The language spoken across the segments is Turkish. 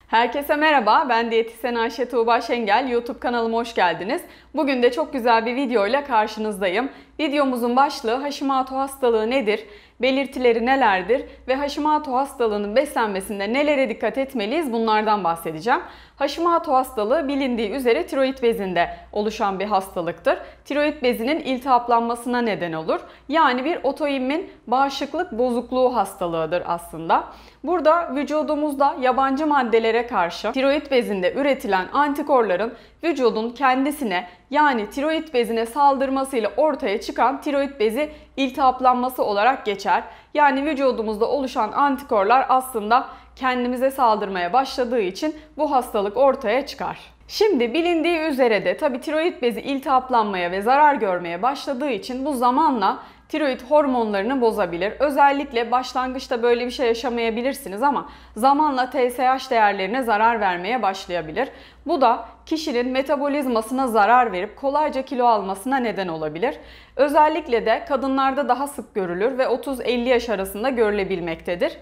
Herkese merhaba, ben diyetisyen Ayşe Tuğba Şengel. YouTube kanalıma hoş geldiniz. Bugün de çok güzel bir video ile karşınızdayım. Videomuzun başlığı Hashimoto hastalığı nedir? Belirtileri nelerdir? Ve Hashimoto hastalığının beslenmesinde nelere dikkat etmeliyiz? Bunlardan bahsedeceğim. Hashimoto hastalığı bilindiği üzere tiroid bezinde oluşan bir hastalıktır. Tiroid bezinin iltihaplanmasına neden olur. Yani bir otoimmün bağışıklık bozukluğu hastalığıdır aslında. Burada vücudumuzda yabancı maddelere karşı tiroid bezinde üretilen antikorların vücudun kendisine yani tiroid bezine saldırmasıyla ortaya çıkan tiroid bezi iltihaplanması olarak geçer. Yani vücudumuzda oluşan antikorlar aslında kendimize saldırmaya başladığı için bu hastalık ortaya çıkar. Şimdi bilindiği üzere de tabii tiroid bezi iltihaplanmaya ve zarar görmeye başladığı için bu zamanla tiroid hormonlarını bozabilir. Özellikle başlangıçta böyle bir şey yaşamayabilirsiniz ama zamanla TSH değerlerine zarar vermeye başlayabilir. Bu da kişinin metabolizmasına zarar verip kolayca kilo almasına neden olabilir. Özellikle de kadınlarda daha sık görülür ve 30-50 yaş arasında görülebilmektedir.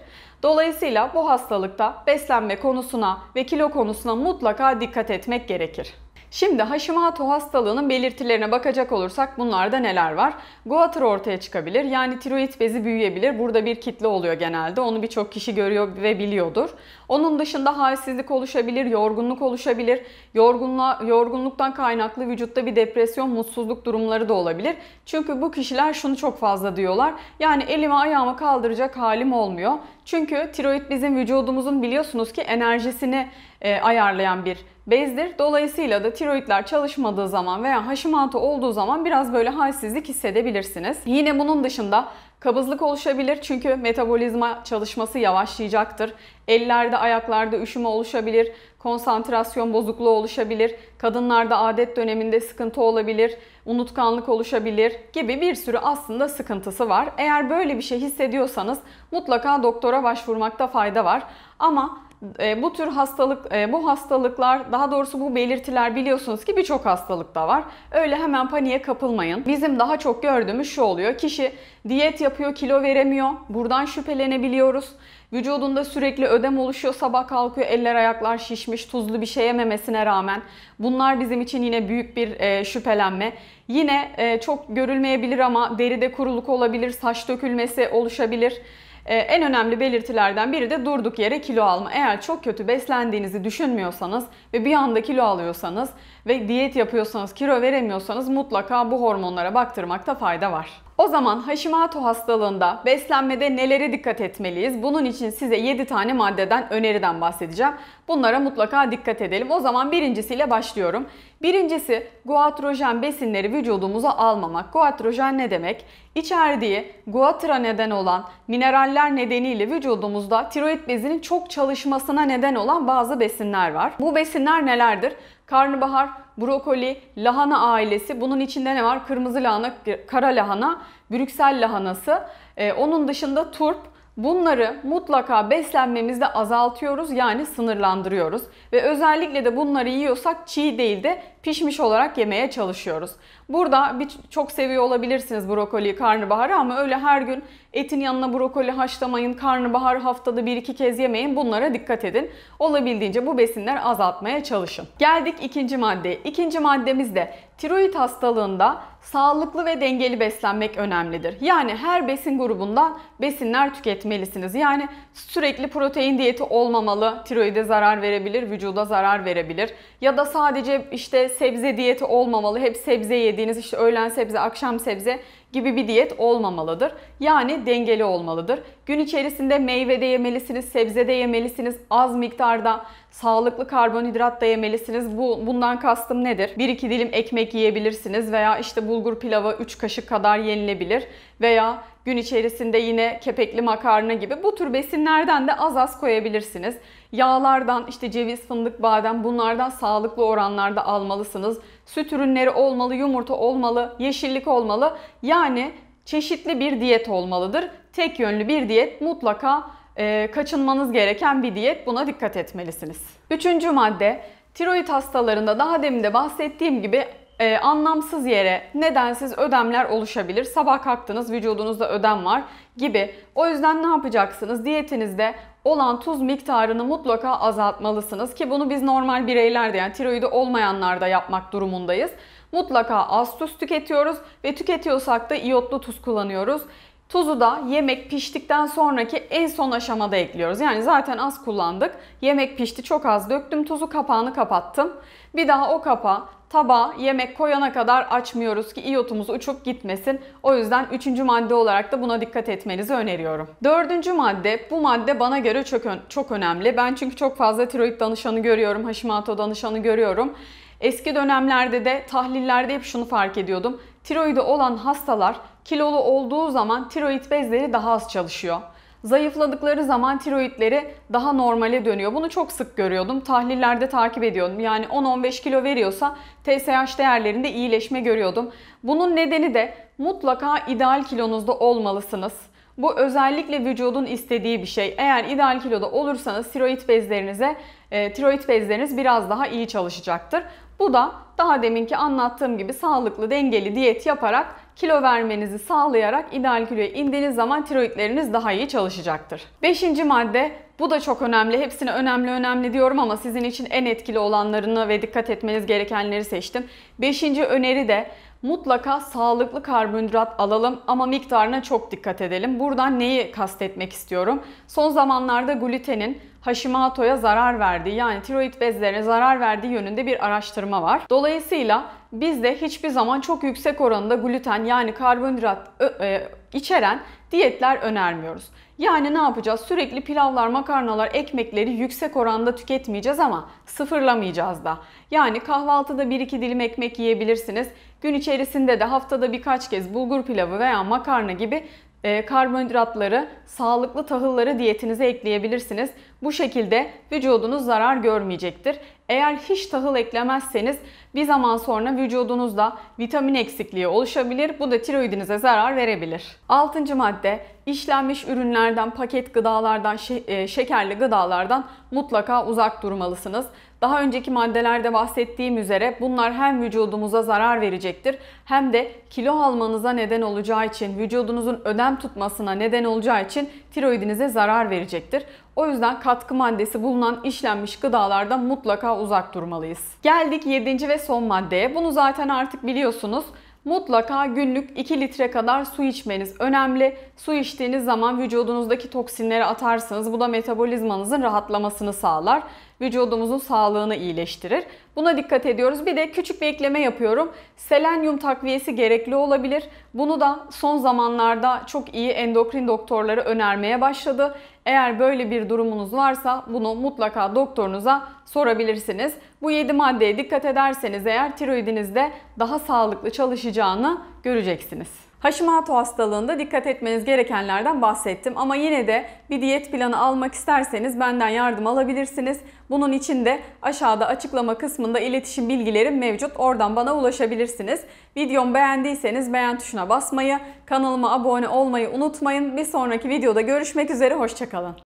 Dolayısıyla bu hastalıkta beslenme konusuna ve kilo konusuna mutlaka dikkat etmek gerekir. Şimdi Hashimoto hastalığının belirtilerine bakacak olursak bunlarda neler var? Goiter ortaya çıkabilir. Yani tiroid bezi büyüyebilir. Burada bir kitle oluyor genelde. Onu birçok kişi görüyor ve biliyordur. Onun dışında halsizlik oluşabilir, yorgunluk oluşabilir. Yorgunluktan kaynaklı vücutta bir depresyon, mutsuzluk durumları da olabilir. Çünkü bu kişiler şunu çok fazla diyorlar. Yani elimi ayağımı kaldıracak halim olmuyor. Çünkü tiroid bizim vücudumuzun biliyorsunuz ki enerjisini ayarlayan bir bezdir. Dolayısıyla da tiroidler çalışmadığı zaman veya Hashimoto olduğu zaman biraz böyle halsizlik hissedebilirsiniz. Yine bunun dışında kabızlık oluşabilir çünkü metabolizma çalışması yavaşlayacaktır. Ellerde, ayaklarda üşüme oluşabilir, konsantrasyon bozukluğu oluşabilir, kadınlarda adet döneminde sıkıntı olabilir, unutkanlık oluşabilir gibi bir sürü aslında sıkıntısı var. Eğer böyle bir şey hissediyorsanız mutlaka doktora başvurmakta fayda var. Ama bu hastalıklar, daha doğrusu bu belirtiler biliyorsunuz ki birçok hastalıkta var. Öyle hemen paniğe kapılmayın. Bizim daha çok gördüğümüz şu oluyor. Kişi diyet yapıyor, kilo veremiyor. Buradan şüphelenebiliyoruz. Vücudunda sürekli ödem oluşuyor, sabah kalkıyor, eller ayaklar şişmiş, tuzlu bir şey yememesine rağmen. Bunlar bizim için yine büyük bir şüphelenme. Yine çok görülmeyebilir ama deride kuruluk olabilir, saç dökülmesi oluşabilir. En önemli belirtilerden biri de durduk yere kilo alma. Eğer çok kötü beslendiğinizi düşünmüyorsanız ve bir anda kilo alıyorsanız ve diyet yapıyorsanız, kilo veremiyorsanız mutlaka bu hormonlara baktırmakta fayda var. O zaman Hashimoto hastalığında beslenmede nelere dikkat etmeliyiz? Bunun için size 7 tane maddeden, öneriden bahsedeceğim. Bunlara mutlaka dikkat edelim. O zaman birincisiyle başlıyorum. Birincisi goitrojen besinleri vücudumuza almamak. Goitrojen ne demek? İçerdiği goiter'a neden olan mineraller nedeniyle vücudumuzda tiroid bezinin çok çalışmasına neden olan bazı besinler var. Bu besinler nelerdir? Karnabahar, brokoli, lahana ailesi. Bunun içinde ne var? Kırmızı lahana, kara lahana, Brüksel lahanası. Onun dışında turp. Bunları mutlaka beslenmemizde azaltıyoruz yani sınırlandırıyoruz. Ve özellikle de bunları yiyorsak çiğ değil de pişmiş olarak yemeye çalışıyoruz. Burada çok seviyor olabilirsiniz brokoli, karnabaharı ama öyle her gün etin yanına brokoli haşlamayın, karnabahar haftada 1-2 kez yemeyin. Bunlara dikkat edin. Olabildiğince bu besinleri azaltmaya çalışın. Geldik ikinci maddeye. İkinci maddemiz de tiroid hastalığında sağlıklı ve dengeli beslenmek önemlidir. Yani her besin grubundan besinler tüketmelisiniz. Yani sürekli protein diyeti olmamalı. Tiroide zarar verebilir, vücuda zarar verebilir. Ya da sadece işte sebze diyeti olmamalı. Hep sebze yediğiniz işte öğlen sebze, akşam sebze gibi bir diyet olmamalıdır. Yani dengeli olmalıdır. Gün içerisinde meyve de yemelisiniz, sebze de yemelisiniz. Az miktarda sağlıklı karbonhidrat da yemelisiniz. Bundan kastım nedir? 1-2 dilim ekmek yiyebilirsiniz veya işte bulgur pilavı 3 kaşık kadar yenilebilir veya gün içerisinde yine kepekli makarna gibi bu tür besinlerden de az az koyabilirsiniz. Yağlardan işte ceviz, fındık, badem bunlardan sağlıklı oranlarda almalısınız. Süt ürünleri olmalı, yumurta olmalı, yeşillik olmalı. Yani çeşitli bir diyet olmalıdır. Tek yönlü bir diyet mutlaka kaçınmanız gereken bir diyet. Buna dikkat etmelisiniz. Üçüncü madde, tiroid hastalarında daha demin de bahsettiğim gibi anlamsız yere nedensiz ödemler oluşabilir. Sabah kalktınız, vücudunuzda ödem var gibi. O yüzden ne yapacaksınız? Diyetinizde olan tuz miktarını mutlaka azaltmalısınız ki bunu biz normal bireylerde, yani tiroidi olmayanlarda yapmak durumundayız. Mutlaka az tuz tüketiyoruz ve tüketiyorsak da iyotlu tuz kullanıyoruz. Tuzu da yemek piştikten sonraki en son aşamada ekliyoruz. Yani zaten az kullandık. Yemek pişti, çok az döktüm tuzu, kapağını kapattım. Bir daha o kapağı tabağa yemek koyana kadar açmıyoruz ki iyotumuz uçup gitmesin. O yüzden 3. madde olarak da buna dikkat etmenizi öneriyorum. 4. madde, bu madde bana göre çok önemli. Ben çünkü çok fazla tiroid danışanı görüyorum, Hashimoto danışanı görüyorum. Eski dönemlerde de tahlillerde hep şunu fark ediyordum. Tiroidi olan hastalar kilolu olduğu zaman tiroid bezleri daha az çalışıyor. Zayıfladıkları zaman tiroidleri daha normale dönüyor. Bunu çok sık görüyordum. Tahlillerde takip ediyordum. Yani 10-15 kilo veriyorsa TSH değerlerinde iyileşme görüyordum. Bunun nedeni de mutlaka ideal kilonuzda olmalısınız. Bu özellikle vücudun istediği bir şey. Eğer ideal kiloda olursanız tiroid bezleriniz biraz daha iyi çalışacaktır. Bu da daha deminki anlattığım gibi sağlıklı, dengeli diyet yaparak kilo vermenizi sağlayarak ideal kiloya indiğiniz zaman tiroidleriniz daha iyi çalışacaktır. 5. madde, bu da çok önemli. Hepsine önemli diyorum ama sizin için en etkili olanlarını ve dikkat etmeniz gerekenleri seçtim. 5. öneri de mutlaka sağlıklı karbonhidrat alalım ama miktarına çok dikkat edelim. Buradan neyi kastetmek istiyorum? Son zamanlarda glutenin Hashimoto'ya zarar verdiği, yani tiroid bezlerine zarar verdiği yönünde bir araştırma var. Dolayısıyla biz de hiçbir zaman çok yüksek oranda gluten, yani karbonhidrat içeren diyetler önermiyoruz. Yani ne yapacağız? Sürekli pilavlar, makarnalar, ekmekleri yüksek oranda tüketmeyeceğiz ama sıfırlamayacağız da. Yani kahvaltıda 1-2 dilim ekmek yiyebilirsiniz. Gün içerisinde de haftada birkaç kez bulgur pilavı veya makarna gibi karbonhidratları, sağlıklı tahılları diyetinize ekleyebilirsiniz. Bu şekilde vücudunuz zarar görmeyecektir. Eğer hiç tahıl eklemezseniz bir zaman sonra vücudunuzda vitamin eksikliği oluşabilir. Bu da tiroidinize zarar verebilir. 6. madde, işlenmiş ürünlerden, paket gıdalardan, şekerli gıdalardan mutlaka uzak durmalısınız. Daha önceki maddelerde bahsettiğim üzere bunlar hem vücudumuza zarar verecektir hem de kilo almanıza neden olacağı için, vücudunuzun ödem tutmasına neden olacağı için tiroidinize zarar verecektir. O yüzden katkı maddesi bulunan işlenmiş gıdalardan mutlaka uzak durmalıyız. Geldik 7. ve son maddeye. Bunu zaten artık biliyorsunuz. Mutlaka günlük 2 litre kadar su içmeniz önemli. Su içtiğiniz zaman vücudunuzdaki toksinleri atarsınız. Bu da metabolizmanızın rahatlamasını sağlar. Vücudumuzun sağlığını iyileştirir. Buna dikkat ediyoruz. Bir de küçük bir ekleme yapıyorum. Selenyum takviyesi gerekli olabilir. Bunu da son zamanlarda çok iyi endokrin doktorları önermeye başladı. Eğer böyle bir durumunuz varsa bunu mutlaka doktorunuza sorabilirsiniz. Bu 7 maddeye dikkat ederseniz eğer tiroidinizde daha sağlıklı çalışacağını göreceksiniz. Hashimoto hastalığında dikkat etmeniz gerekenlerden bahsettim ama yine de bir diyet planı almak isterseniz benden yardım alabilirsiniz. Bunun için de aşağıda açıklama kısmında iletişim bilgilerim mevcut. Oradan bana ulaşabilirsiniz. Videomu beğendiyseniz beğen tuşuna basmayı, kanalıma abone olmayı unutmayın. Bir sonraki videoda görüşmek üzere, hoşça kalın.